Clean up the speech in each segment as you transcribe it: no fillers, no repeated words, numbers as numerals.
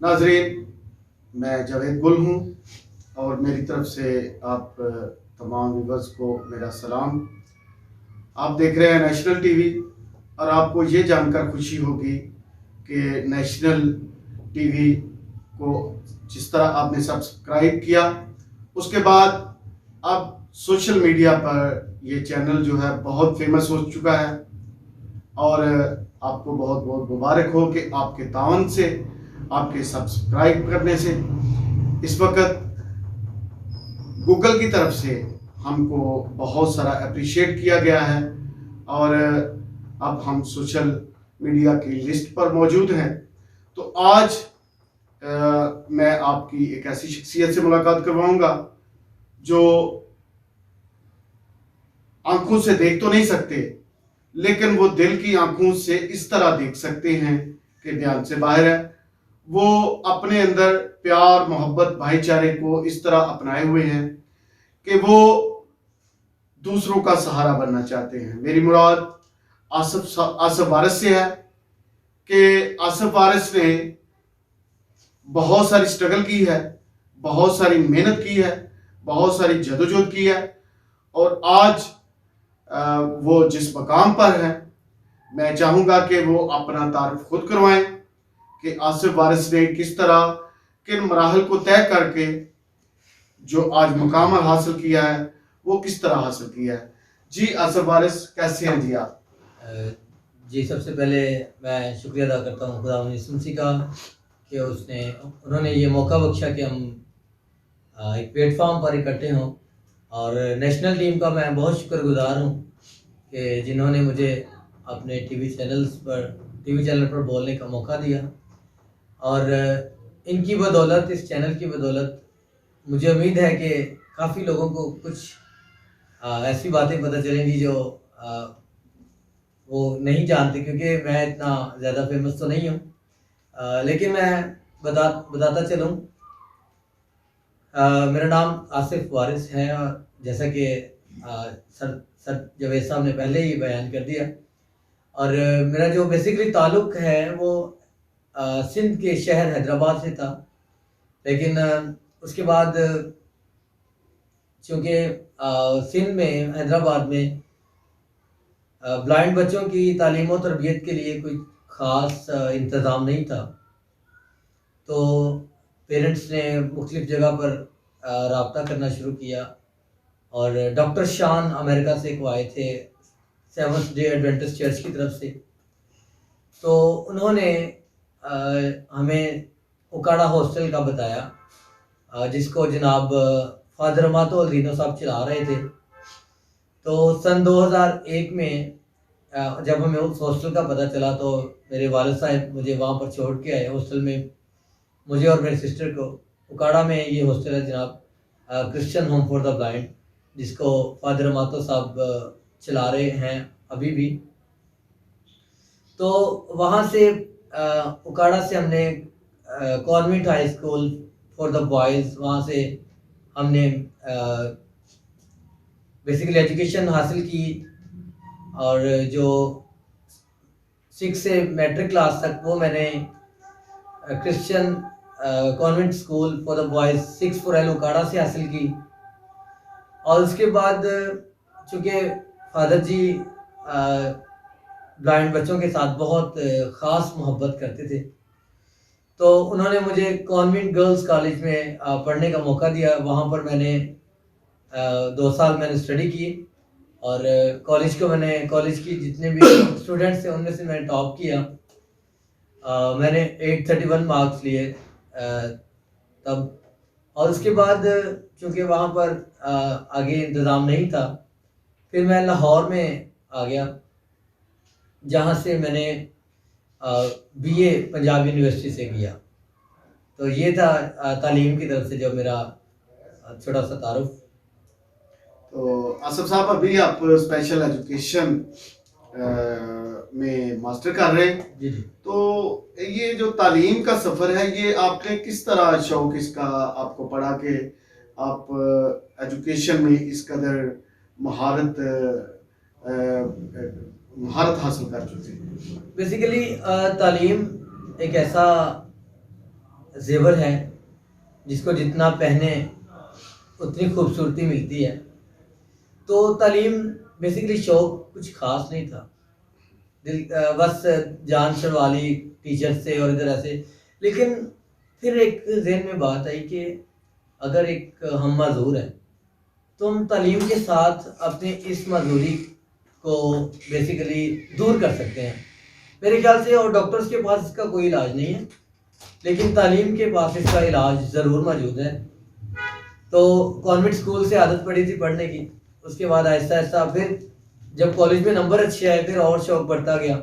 नाजरीन, मैं जावेद गुल हूँ और मेरी तरफ से आप तमाम व्यूवर्स को मेरा सलाम। आप देख रहे हैं नेशनल टीवी और आपको ये जानकर खुशी होगी कि नेशनल टीवी को जिस तरह आपने सब्सक्राइब किया, उसके बाद अब सोशल मीडिया पर ये चैनल जो है बहुत फेमस हो चुका है और आपको बहुत बहुत मुबारक हो कि आपके तावन से, आपके सब्सक्राइब करने से इस वक्त गूगल की तरफ से हमको बहुत सारा अप्रिशिएट किया गया है और अब हम सोशल मीडिया की लिस्ट पर मौजूद हैं। तो आज मैं आपकी एक ऐसी शख्सियत से मुलाकात करवाऊंगा जो आंखों से देख तो नहीं सकते, लेकिन वो दिल की आंखों से इस तरह देख सकते हैं कि ध्यान से बाहर है। वो अपने अंदर प्यार, मोहब्बत, भाईचारे को इस तरह अपनाए हुए हैं कि वो दूसरों का सहारा बनना चाहते हैं। मेरी मुराद आसिफ वारिस से है कि आसिफ वारिस ने बहुत सारी स्ट्रगल की है, बहुत सारी मेहनत की है, बहुत सारी जदोजहद की है और आज वो जिस मकाम पर है, मैं चाहूँगा कि वो अपना तारुफ खुद करवाएं कि आसिफ वारिस ने किस तरह, किन मराहल को तय करके जो आज मकाम हासिल किया है, वो किस तरह हासिल किया है। जी आसिफ वारिस, कैसे हैं जी आप? जी, सबसे पहले मैं शुक्रिया अदा करता हूँ खुदा सुनसी का कि उन्होंने ये मौका बख्शा कि हम एक प्लेटफॉर्म पर इकट्ठे हों और नेशनल टीम का मैं बहुत शुक्रगुजार हूँ कि जिन्होंने मुझे अपने टीवी चैनल पर बोलने का मौका दिया और इनकी बदौलत, इस चैनल की बदौलत मुझे उम्मीद है कि काफ़ी लोगों को कुछ ऐसी बातें पता चलेंगी जो वो नहीं जानते, क्योंकि मैं इतना ज़्यादा फेमस तो नहीं हूँ। लेकिन मैं बताता चलूँ, मेरा नाम आसिफ वारिस है और जैसा कि सर जावेद साहब ने पहले ही बयान कर दिया। और मेरा जो बेसिकली ताल्लुक़ है वो सिंध के शहर हैदराबाद से था, लेकिन उसके बाद चूँकि सिंध में, हैदराबाद में ब्लाइंड बच्चों की तालीम और तरबियत के लिए कोई ख़ास इंतज़ाम नहीं था, तो पेरेंट्स ने मुख्तलिफ़ जगह पर राब्ता करना शुरू किया और डॉक्टर शान अमेरिका से को आए थे, सेवंथ डे एडवेंटिस्ट चर्च की तरफ से। तो उन्होंने हमें उकाड़ा हॉस्टल का बताया, जिसको जनाब फादर अमातो अल्दीनो साहब चला रहे थे। तो सन 2001 में जब हमें उस हॉस्टल का पता चला तो मेरे वालिद साहब मुझे वहाँ पर छोड़ के आए हॉस्टल में, मुझे और मेरे सिस्टर को। उकाड़ा में ये हॉस्टल है जनाब, Christian home for the blind, जिसको फादर अमातो साहब चला रहे हैं अभी भी। तो वहाँ से उकाड़ा से हमने convent high school for the boys, वहाँ से हमने बेसिकली एजुकेशन हासिल की और जो 6 से मैट्रिक क्लास तक वो मैंने Christian convent school for the boys 6 for L उकाड़ा से हासिल की। और उसके बाद चूँकि फादर जी ब्लाइंड बच्चों के साथ बहुत ख़ास मोहब्बत करते थे, तो उन्होंने मुझे कॉन्वेंट गर्ल्स कॉलेज में पढ़ने का मौका दिया। वहाँ पर मैंने 2 साल मैंने स्टडी की और कॉलेज की जितने भी स्टूडेंट्स थे उनमें से मैंने टॉप किया। मैंने 831 मार्क्स लिए तब। और उसके बाद चूँकि वहाँ पर आगे इंतज़ाम नहीं था, फिर मैं लाहौर में आ गया, जहाँ से मैंने बीए पंजाब यूनिवर्सिटी से किया। तो ये था तालीम की तरफ से जो मेरा छोटा सा तारुफ। तो आसिफ साहब, अभी आप स्पेशल एजुकेशन में मास्टर कर रहे हैं। जी जी। तो ये जो तालीम का सफ़र है, ये आपने किस तरह शौक इसका आपको पड़ा कि आप एजुकेशन में इस कदर महारत हासिल कर चुके हैं? बेसिकली तालीम एक ऐसा जेवर है, जिसको जितना पहने उतनी खूबसूरती मिलती है। तो तालीम बेसिकली शौक कुछ ख़ास नहीं था। बस जान छुड़वा ली टीचर से और इधर ऐसे। लेकिन फिर एक ज़हन में बात आई कि अगर एक हम माज़ूर हैं, तो हम तालीम के साथ अपनी इस माज़ूरी को बेसिकली दूर कर सकते हैं। मेरे ख़्याल से और डॉक्टर्स के पास इसका कोई इलाज नहीं है, लेकिन तालीम के पास इसका इलाज ज़रूर मौजूद है। तो कॉन्वेंट स्कूल से आदत पड़ी थी पढ़ने की, उसके बाद आहिस्ता-आहिस्ता फिर जब कॉलेज में नंबर अच्छे आए, फिर और शौक बढ़ता गया।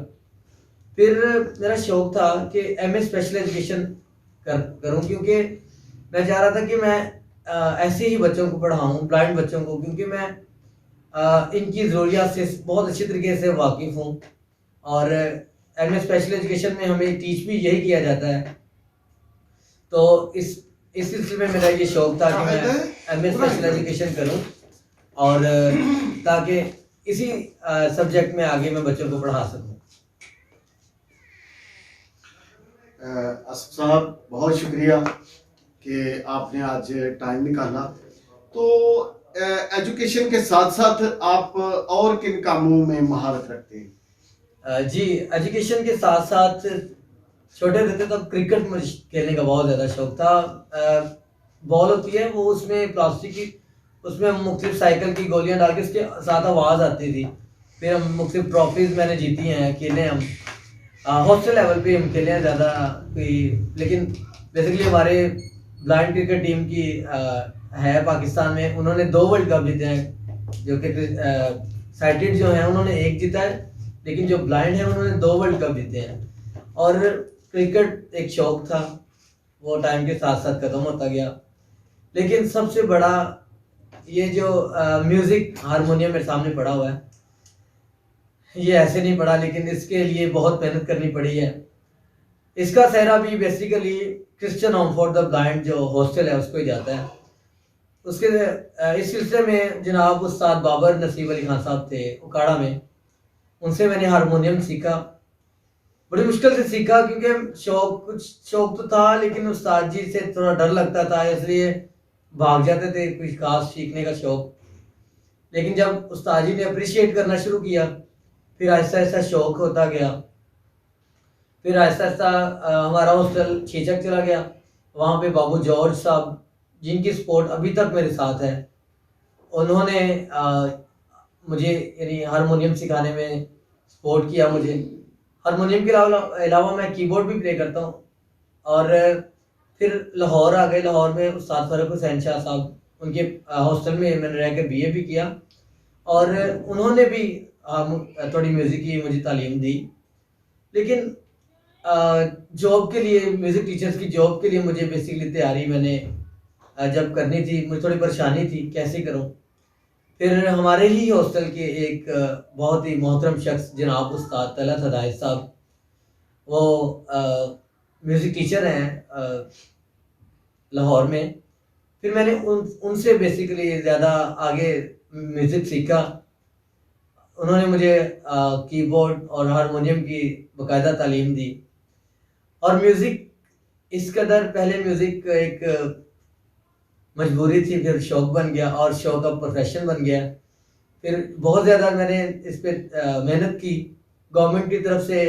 फिर मेरा शौक था कि एमए स्पेशल एजुकेशन करूं, क्योंकि मैं चाह रहा था कि मैं ऐसे ही बच्चों को पढ़ाऊं, ब्लाइंड बच्चों को, क्योंकि मैं इनकी ज़रूरियात से बहुत अच्छी तरीके से वाकिफ़ हूँ। और एमए स्पेशल एजुकेशन में हमें टीच भी यही किया जाता है। तो इस सिलसिले में मेरा ये शौक था कि मैं एमए स्पेशल एजुकेशन करूं, और ताकि इसी सब्जेक्ट में आगे मैं बच्चों को पढ़ा सकूं। असफ साहब, बहुत शुक्रिया कि आपने आज टाइम निकाला। तो एजुकेशन के साथ साथ आप और किन कामों में महारत रखते हैं? जी, एजुकेशन के साथ साथ छोटे रहते तब क्रिकेट मुझे खेलने का बहुत ज़्यादा शौक था। बॉल होती है वो, उसमें प्लास्टिक की, उसमें हम मुख्तलिफ साइकिल की गोलियां डाल के उसके साथ आवाज़ आती थी। फिर हम मुख्तलिफ ट्रॉफीज़ मैंने जीती हैं, खेले हम हॉस्टल लेवल पे हम खेले हैं ज़्यादा कोई। लेकिन बेसिकली हमारे ब्लाइंड क्रिकेट टीम की है पाकिस्तान में, उन्होंने 2 वर्ल्ड कप जीते हैं। जो कि साइटेड जो हैं उन्होंने 1 जीता है, लेकिन जो ब्लाइंड है उन्होंने 2 वर्ल्ड कप जीते हैं। और क्रिकेट एक शौक था, वो टाइम के साथ साथ ख़त्म होता गया। लेकिन सबसे बड़ा ये जो म्यूज़िक हारमोनियम मेरे सामने पड़ा हुआ है, ये ऐसे नहीं पड़ा, लेकिन इसके लिए बहुत मेहनत करनी पड़ी है। इसका सेहरा भी basically Christian home for the blind जो हॉस्टल है उसको ही जाता है। उसके इस सिलसिले में जनाब उस्ताद बाबर नसीब अली खान साहब थे उकाड़ा में, उनसे मैंने हारमोनियम सीखा। बड़ी मुश्किल से सीखा, क्योंकि कुछ शौक तो था, लेकिन उस्ताद जी से थोड़ा डर लगता था, इसलिए भाग जाते थे कुछ खास सीखने का शौक। लेकिन जब उस्ताद जी ने अप्रिशिएट करना शुरू किया, फिर आहिस्ता आहिस्ता शौक होता गया। फिर आहिस्ता आहिस्ता हमारा हॉस्टल छेचक चला गया। वहाँ पे बाबू जॉर्ज साहब, जिनकी सपोर्ट अभी तक मेरे साथ है, उन्होंने मुझे यानी हारमोनियम सिखाने में सपोर्ट किया मुझे। हारमोनियम के अलावा मैं कीबोर्ड भी प्ले करता हूँ। और फिर लाहौर आ गए। लाहौर में उस्ताद फ़ारूक हुसैन शाह साहब, उनके हॉस्टल में मैंने रह के बीए भी किया, और उन्होंने भी थोड़ी म्यूज़िक की मुझे तालीम दी। लेकिन जॉब के लिए, म्यूज़िक टीचर्स की जॉब के लिए मुझे बेसिकली तैयारी मैंने जब करनी थी, मुझे थोड़ी परेशानी थी कैसे करूं। फिर हमारे ही हॉस्टल के एक बहुत ही मोहतरम शख्स जनाब उस्ताद तलत हदायत साहब, वो म्यूज़िक टीचर हैं लाहौर में। फिर मैंने उनसे बेसिकली ज़्यादा आगे म्यूज़िक सीखा। उन्होंने मुझे कीबोर्ड और हारमोनियम की बाकायदा तालीम दी। और म्यूज़िक इस कदर, पहले म्यूज़िक एक मजबूरी थी, फिर शौक बन गया, और शौक अब प्रोफेशन बन गया। फिर बहुत ज़्यादा मैंने इस पे मेहनत की। गवर्नमेंट की तरफ से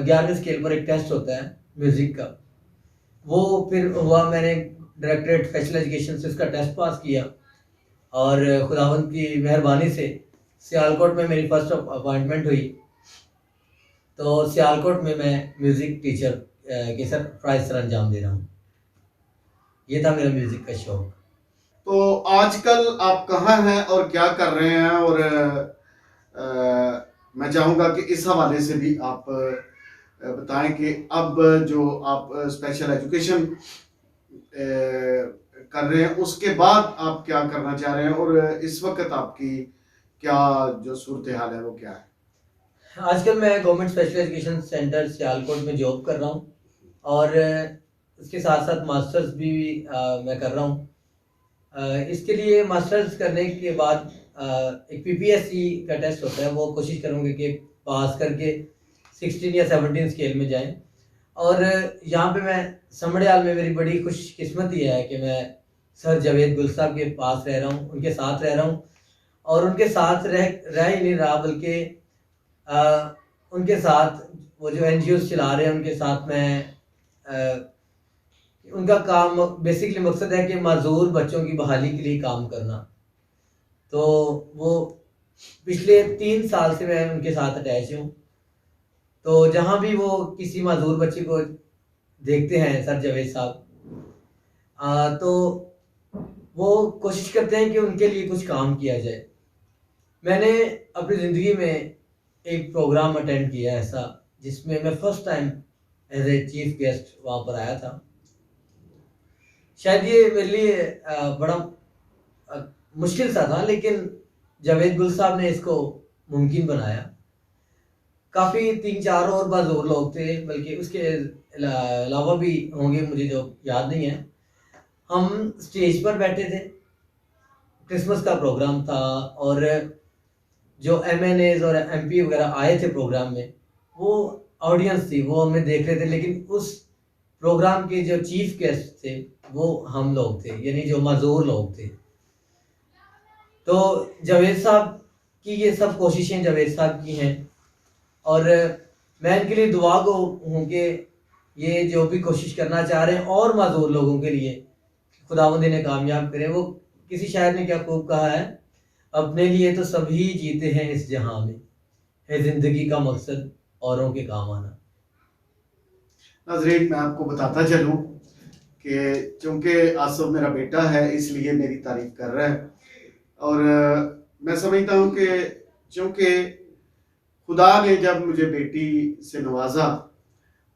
11वीं स्केल पर एक टेस्ट होता है म्यूज़िक का, वो फिर हुआ। मैंने डायरेक्टरेट स्पेशल एजुकेशन से उसका टेस्ट पास किया, और खुदावंद की मेहरबानी से सियालकोट में मेरी फर्स्ट अपॉइंटमेंट हुई। तो सियालकोट में मैं म्यूज़िक टीचर के सरप्राइज सर अंजाम दे रहा हूँ। ये था मेरा म्यूज़िक का शौक। तो आजकल आप कहाँ हैं और क्या कर रहे हैं? और मैं चाहूँगा कि इस हवाले से भी आप बताएं कि अब जो आप स्पेशल एजुकेशन कर रहे हैं, उसके बाद आप क्या करना चाह रहे हैं, और इस वक्त आपकी क्या जो सूरत हाल है वो क्या है? आजकल मैं government special education centre Sialkot में जॉब कर रहा हूँ, और इसके साथ साथ मास्टर्स भी मैं कर रहा हूँ। इसके लिए मास्टर्स करने के बाद एक पीपीएससी का टेस्ट होता है, वो कोशिश करूँगी कि पास करके 16 या 17 स्केल में जाएं। और यहाँ पे मैं समड़ियाल में मेरी बड़ी खुशकिस्मती है कि मैं सर जावेद गुल साहब के पास रह रहा हूँ, उनके साथ रह रहा हूँ। और उनके साथ रह ही नहीं रहा, बल्कि उनके साथ वो जो NGOs चला रहे हैं उनके साथ मैं उनका काम बेसिकली मकसद है कि माजूर बच्चों की बहाली के लिए काम करना। तो वो पिछले 3 साल से मैं उनके साथ अटैच हूँ। तो जहाँ भी वो किसी माजूर बच्चे को देखते हैं सर जावेद साहब, तो वो कोशिश करते हैं कि उनके लिए कुछ काम किया जाए। मैंने अपनी ज़िंदगी में एक प्रोग्राम अटेंड किया ऐसा, जिसमें मैं first time as a chief guest वहाँ पर आया था। शायद ये मेरे लिए बड़ा मुश्किल सा था, लेकिन जावेद गुल साहब ने इसको मुमकिन बनाया। काफ़ी 3-4 और बाज़ूर लोग थे, बल्कि उसके अलावा भी होंगे, मुझे जो याद नहीं है। हम स्टेज पर बैठे थे, क्रिसमस का प्रोग्राम था, और जो MNAs और MP वगैरह आए थे प्रोग्राम में, वो ऑडियंस थी, वो हमें देख रहे थे। लेकिन उस प्रोग्राम के जो चीफ गेस्ट थे वो हम लोग थे, यानी जो माजूर लोग थे। तो जावेद साहब की ये सब कोशिशें जावेद साहब की हैं, और मैं इनके लिए दुआ गो हूँ कि ये जो भी कोशिश करना चाह रहे हैं और माजूर लोगों के लिए खुदावंद इन्हें कामयाब करें। वो किसी शायर ने क्या खूब कहा है, अपने लिए तो सभी जीते हैं इस जहां में, है जिंदगी का मकसद औरों के काम आना। नाज़रीन, मैं आपको बताता चलूँ कि चूँकि आसिफ मेरा बेटा है इसलिए मेरी तारीफ कर रहा है, और मैं समझता हूँ कि चूँकि खुदा ने जब मुझे बेटी से नवाजा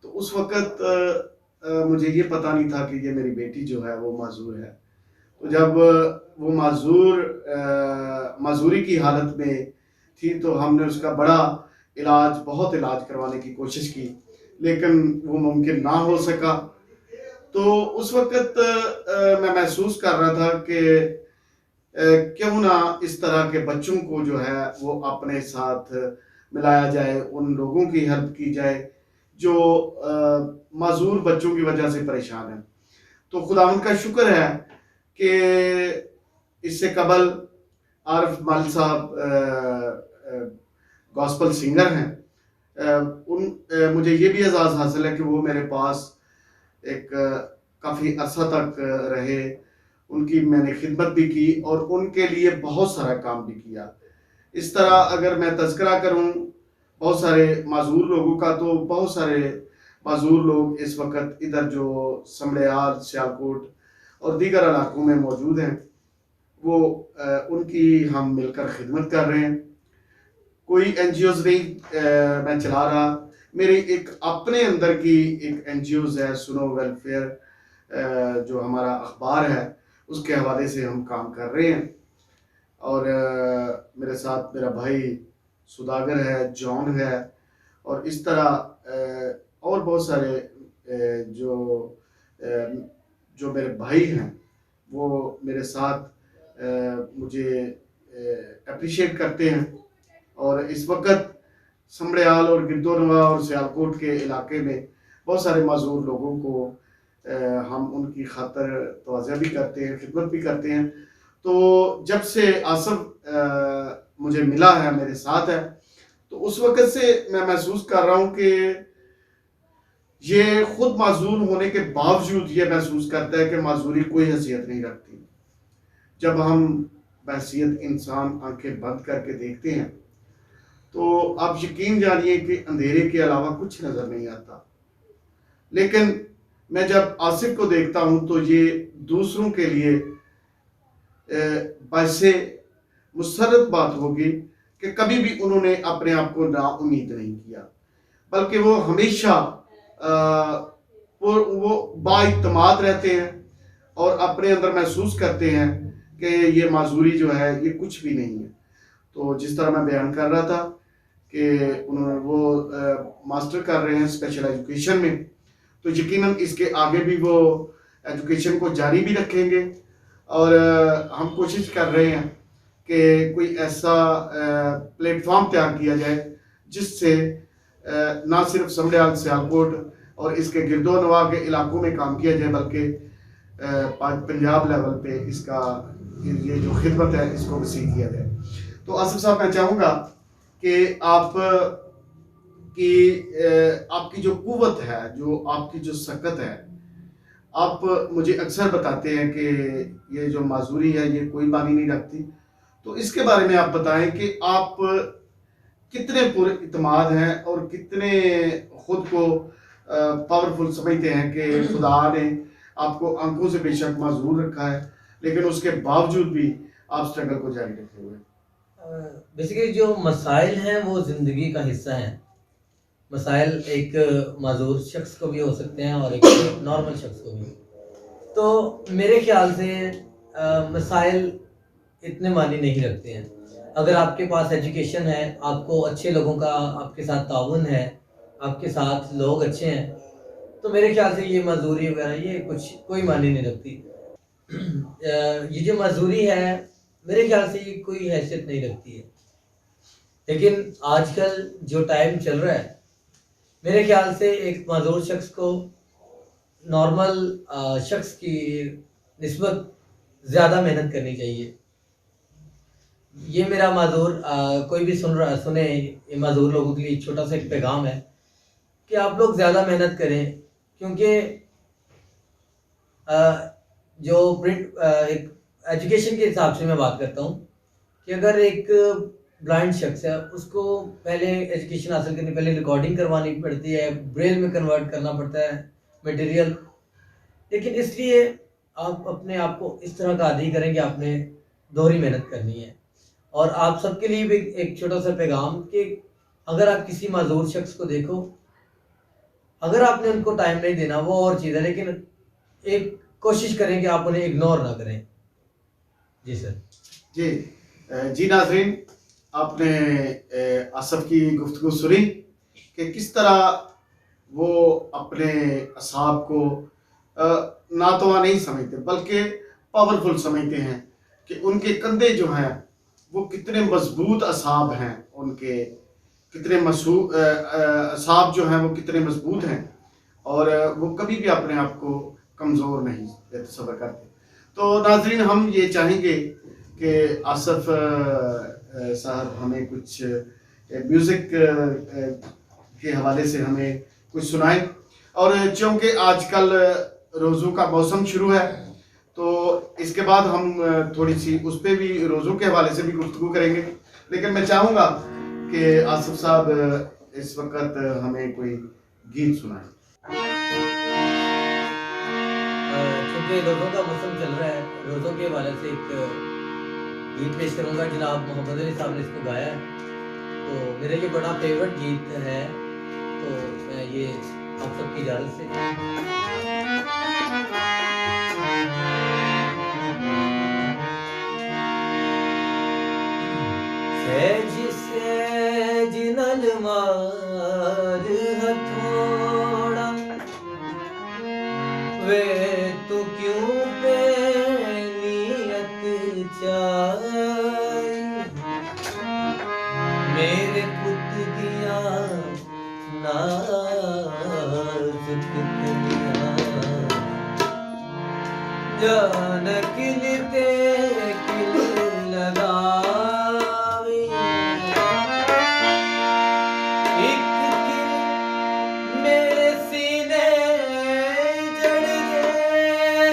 तो उस वक़्त मुझे ये पता नहीं था कि ये मेरी बेटी जो है वो माजूर है। तो जब वो माजूरी की हालत में थी तो हमने उसका बहुत इलाज करवाने की कोशिश की, लेकिन वो मुमकिन ना हो सका। तो उस वक़्त मैं महसूस कर रहा था कि क्यों ना इस तरह के बच्चों को जो है वो अपने साथ मिलाया जाए, उन लोगों की हेल्प की जाए जो माजूर बच्चों की वजह से परेशान हैं। तो खुदावंद का शुक्र है कि इससे कबल आरिफ मल साहब गॉस्पल सिंगर हैं। मुझे ये भी एजाज़ हासिल है कि वो मेरे पास एक काफ़ी अर्सा तक रहे, उनकी मैंने खिदमत भी की और उनके लिए बहुत सारा काम भी किया। इस तरह अगर मैं तज़किरा करूं बहुत सारे माजूर लोगों का, तो बहुत सारे माजूर लोग इस वक्त इधर जो समड़ियाल, सियालकोट और दीगर इलाकों में मौजूद हैं, वो उनकी हम मिलकर खिदमत कर रहे हैं। कोई NGOs नहीं मैं चला रहा, मेरे एक अपने अंदर की एक NGOs है, सुनो वेलफेयर, जो हमारा अखबार है उसके हवाले से हम काम कर रहे हैं। और मेरे साथ मेरा भाई सुदागर है, जॉन है, और इस तरह और बहुत सारे जो मेरे भाई हैं वो मेरे साथ मुझे अप्रिशिएट करते हैं। और इस वक्त समड़ियाल और गिरदोनवा और सियालकोट के इलाके में बहुत सारे माजूर लोगों को हम उनकी खातर तवज़्ज़ो भी करते हैं, खिदमत भी करते हैं। तो जब से आसिफ मुझे मिला है, मेरे साथ है, तो उस वक़्त से मैं महसूस कर रहा हूँ कि ये खुद माजूर होने के बावजूद ये महसूस करता है कि माजूरी कोई हैसियत नहीं रखती। जब हम बहैसियत इंसान आंखें बंद करके देखते हैं तो आप यकीन जानिए कि अंधेरे के अलावा कुछ नज़र नहीं आता। लेकिन मैं जब आसिफ को देखता हूँ तो ये दूसरों के लिए वैसे मुसर्रत बात होगी कि कभी भी उन्होंने अपने आप को ना उम्मीद नहीं किया, बल्कि वो हमेशा वो बाइत्माद रहते हैं और अपने अंदर महसूस करते हैं कि ये माजूरी जो है ये कुछ भी नहीं है। तो जिस तरह मैं बयान कर रहा था कि उन्होंने वो मास्टर कर रहे हैं स्पेशल एजुकेशन में, तो यकीनन इसके आगे भी वो एजुकेशन को जारी भी रखेंगे। और हम कोशिश कर रहे हैं कि कोई ऐसा प्लेटफॉर्म तैयार किया जाए जिससे ना सिर्फ समड़ियाल, सियालकोट और इसके गिरदोनवा के इलाकों में काम किया जाए, बल्कि पंजाब लेवल पे इसका ये जो खिदमत है इसको वसी किया जाए। तो आसिफ साहब, मैं चाहूँगा कि आपकी जो कुव्वत है, जो आपकी जो सकत है, आप मुझे अक्सर बताते हैं कि ये जो माजूरी है ये कोई मानी नहीं रखती, तो इसके बारे में आप बताएं कि आप कितने पूरे इत्मीनान हैं और कितने खुद को पावरफुल समझते हैं कि खुदा ने आपको आंखों से बेशक माजूर रखा है, लेकिन उसके बावजूद भी आप स्ट्रगल को जारी रखे हुए। बेसिकली जो मसाइल हैं वो ज़िंदगी का हिस्सा हैं। मसाइल एक माजूर शख्स को भी हो सकते हैं और एक नॉर्मल शख्स को भी। तो मेरे ख्याल से मसाइल इतने मानी नहीं रखते हैं। अगर आपके पास एजुकेशन है, आपको अच्छे लोगों का आपके साथ ताउन है, आपके साथ लोग अच्छे हैं, तो मेरे ख्याल से ये मजदूरी वगैरह ये कुछ कोई मानी नहीं रखती। ये जो मजदूरी है मेरे ख्याल से ये कोई हैसियत नहीं रखती है। लेकिन आजकल जो टाइम चल रहा है, मेरे ख्याल से एक मजदूर शख्स को नॉर्मल शख्स की निस्बत ज़्यादा मेहनत करनी चाहिए। ये मेरा माजूर कोई भी सुने, ये माजूर लोगों के लिए छोटा सा एक पैगाम है कि आप लोग ज़्यादा मेहनत करें, क्योंकि जो एक एजुकेशन के हिसाब से मैं बात करता हूँ कि अगर एक ब्लाइंड शख्स है, उसको पहले एजुकेशन हासिल करनी, पहले रिकॉर्डिंग करवानी पड़ती है, ब्रेल में कन्वर्ट करना पड़ता है मटेरियल। लेकिन इसलिए आप अपने आप को इस तरह का आदी करें कि आपने दोहरी मेहनत करनी है। और आप सबके लिए भी एक छोटा सा पैगाम कि अगर आप किसी माजूर शख्स को देखो, अगर आपने उनको टाइम नहीं देना वो और चीज़ है, लेकिन एक कोशिश करें कि आप उन्हें इग्नोर ना करें। जी सर। जी नाज़रीन, आपने आसिफ की गुफ्तगू सुनी कि किस तरह वो अपने असाब को नातवा नहीं समझते बल्कि पावरफुल समझते हैं, कि उनके कंधे जो हैं वो कितने मजबूत असाब हैं, उनके कितने असाब जो हैं वो कितने मजबूत हैं, और वो कभी भी अपने आप को कमज़ोर नहीं तस्वर करते। तो नाज़रीन, हम ये चाहेंगे कि आसिफ साहब हमें कुछ म्यूज़िक के हवाले से हमें कुछ सुनाएं, और चूँकि आजकल रोज़ों का मौसम शुरू है, तो इसके बाद हम थोड़ी सी उस पर भी रोज़ों के हवाले से भी गुफ्तगू करेंगे। लेकिन मैं चाहूँगा कि आसिफ साहब इस वक्त हमें कोई गीत सुनाएं। क्योंकि रोज़ों का मौसम चल रहा है, रोज़ों के हवाले से एक गीत पेश करूँगा। जनाब मोहम्मद अली साहब ने इसको गाया है, तो मेरा ये बड़ा फेवरेट गीत है, तो मैं ये आप सबकी इजाज़त से सहज नल मार हथोड़ा वे तो क्यों पे नियत चाय, मेरे पुत दिया नाजुक कलियां जान किलते किल लगावी, एक किल मेरे सीने जड़ गए,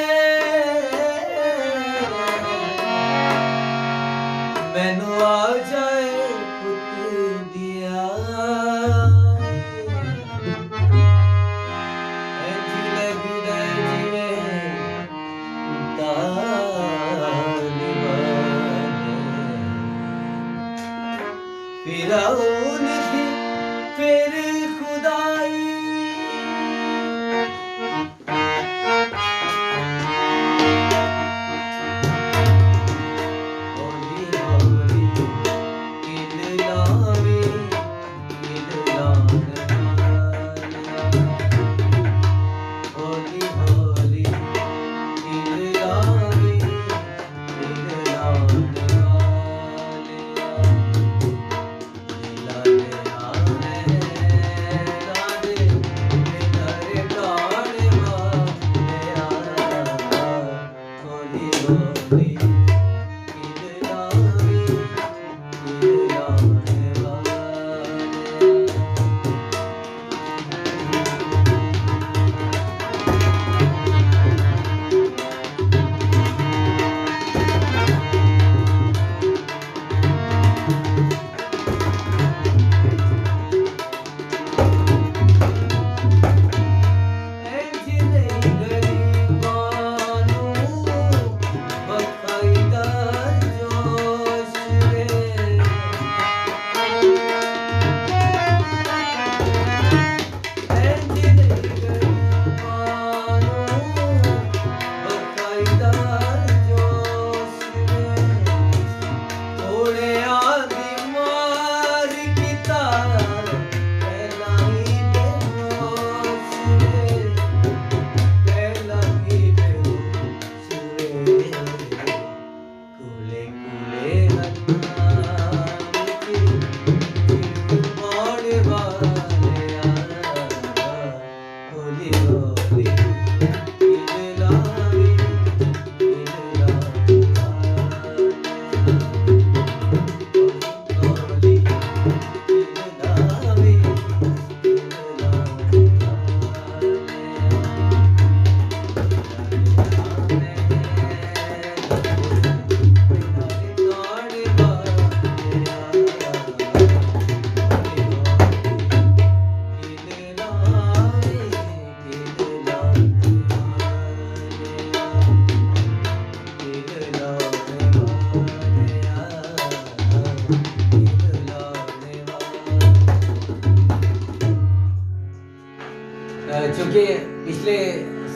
मैनू आ जाए पुत दिया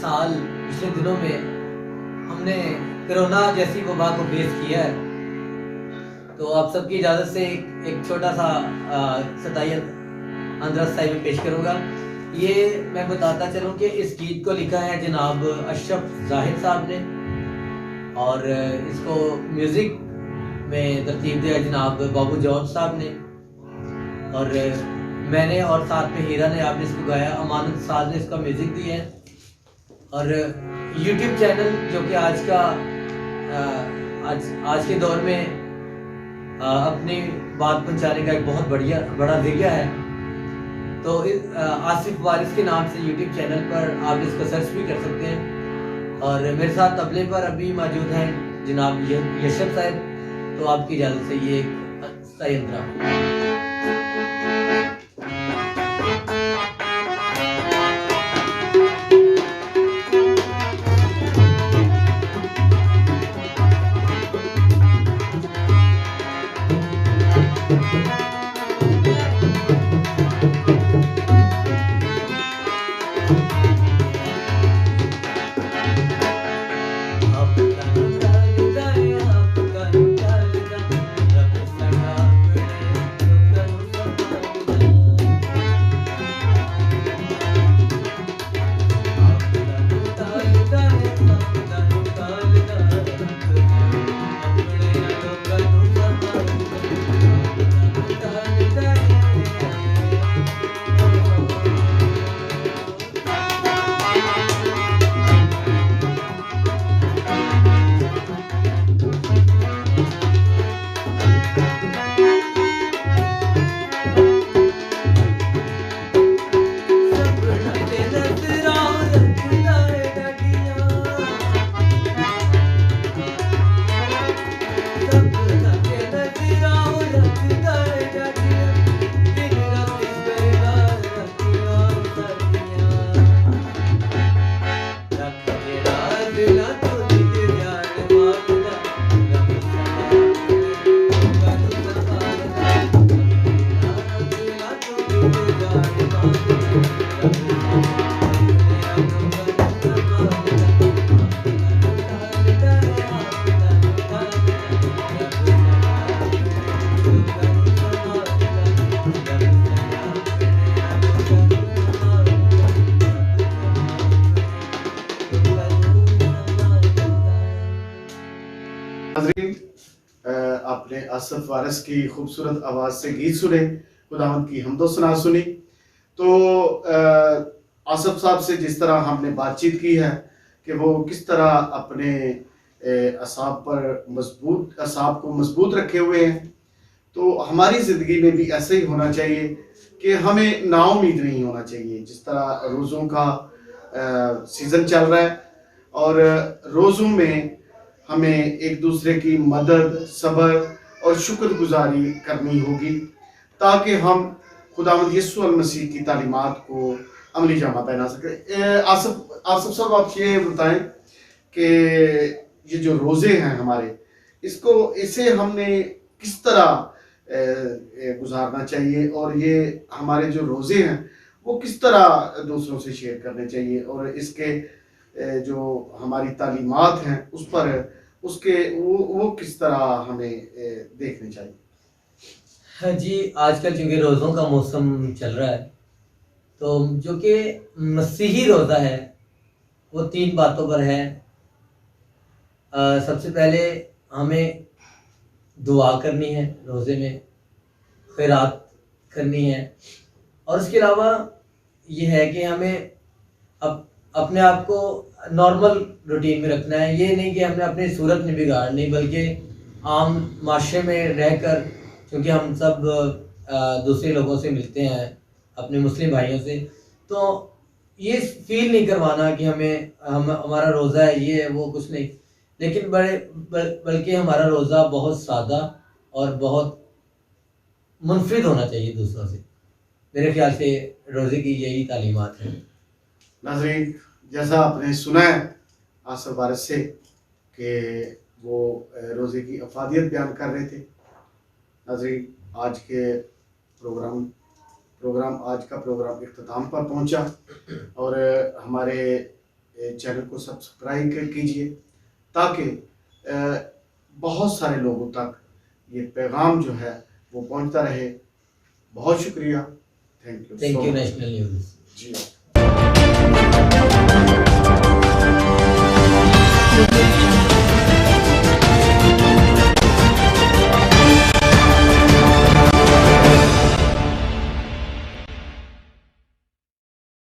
साल पिछले दिनों में हमने कोरोना जैसी वबा को फेस किया है, तो आप सबकी इजाज़त से एक छोटा सा सताइयत अंदरस्ताई में पेश करूँगा। ये मैं बताता चलूँ कि इस गीत को लिखा है जनाब अशरफ जाहिद साहब ने, और इसको म्यूज़िक में तरतीब दिया जनाब बाबू जॉन साहब ने, और मैंने और साथ में हीरा ने आपने इसको गाया, अमानत साज ने इसका म्यूज़िक दिया है। और यूट्यूब चैनल जो कि आज के दौर में अपनी बात पहुंचाने का एक बहुत बड़ा जरिया है, तो आसिफ वारिस के नाम से यूट्यूब चैनल पर आप इसको सर्च भी कर सकते हैं। और मेरे साथ तबले पर अभी मौजूद हैं जनाब यशब साहब, तो आपकी इजाज़त से ये एक स्थायी अंतरा। आपने आसिफ वारिस की खूबसूरत आवाज़ से गीत सुने, खुदावंद की हम्दो सना सुनी। तो आसिफ साहब से जिस तरह हमने बातचीत की है कि वो किस तरह अपने असाब को मजबूत रखे हुए हैं, तो हमारी ज़िंदगी में भी ऐसे ही होना चाहिए कि हमें नाउम्मीद नहीं होना चाहिए। जिस तरह रोज़ों का सीज़न चल रहा है, और रोज़ों में हमें एक दूसरे की मदद, सब्र और शुक्रगुजारी करनी होगी, ताकि हम खुदावंद यीशु मसीह की तालीमात को अमली जामा पहना सकें। आसिफ साहब, आप ये बताएं कि ये जो रोज़े हैं हमारे, इसे हमने किस तरह गुजारना चाहिए, और ये हमारे जो रोज़े हैं वो किस तरह दूसरों से शेयर करने चाहिए, और इसके जो हमारी तालीमात हैं उस पर वो किस तरह हमें देखने चाहिए। हाँ जी, आजकल चूँकि रोज़ों का मौसम चल रहा है, तो जो कि मसीही रोज़ा है वो 3 बातों पर है। सबसे पहले हमें दुआ करनी है रोज़े में, खैरात करनी है, और उसके अलावा ये है कि हमें अपने आप को नॉर्मल रूटीन में रखना है। ये नहीं कि हमने अपनी सूरत नहीं बिगाड़नी, बल्कि आम माशरे में रहकर, क्योंकि हम सब दूसरे लोगों से मिलते हैं, अपने मुस्लिम भाइयों से, तो ये फील नहीं करवाना कि हमारा रोज़ा है, ये है वो, कुछ नहीं, लेकिन बल्कि हमारा रोज़ा बहुत सादा और बहुत मुनफरिद होना चाहिए दूसरों से। मेरे ख्याल से रोज़े की यही तालीमात है। नाज़रीन, जैसा आपने सुना है आसिफ वारिस से कि वो रोज़े की अफादियत बयान कर रहे थे। नाज़रीन, आज का प्रोग्राम इख्तिताम पर पहुंचा, और हमारे चैनल को सब्सक्राइब कीजिए ताकि बहुत सारे लोगों तक ये पैगाम जो है वो पहुंचता रहे। बहुत शुक्रिया। Thank you national news. Ji.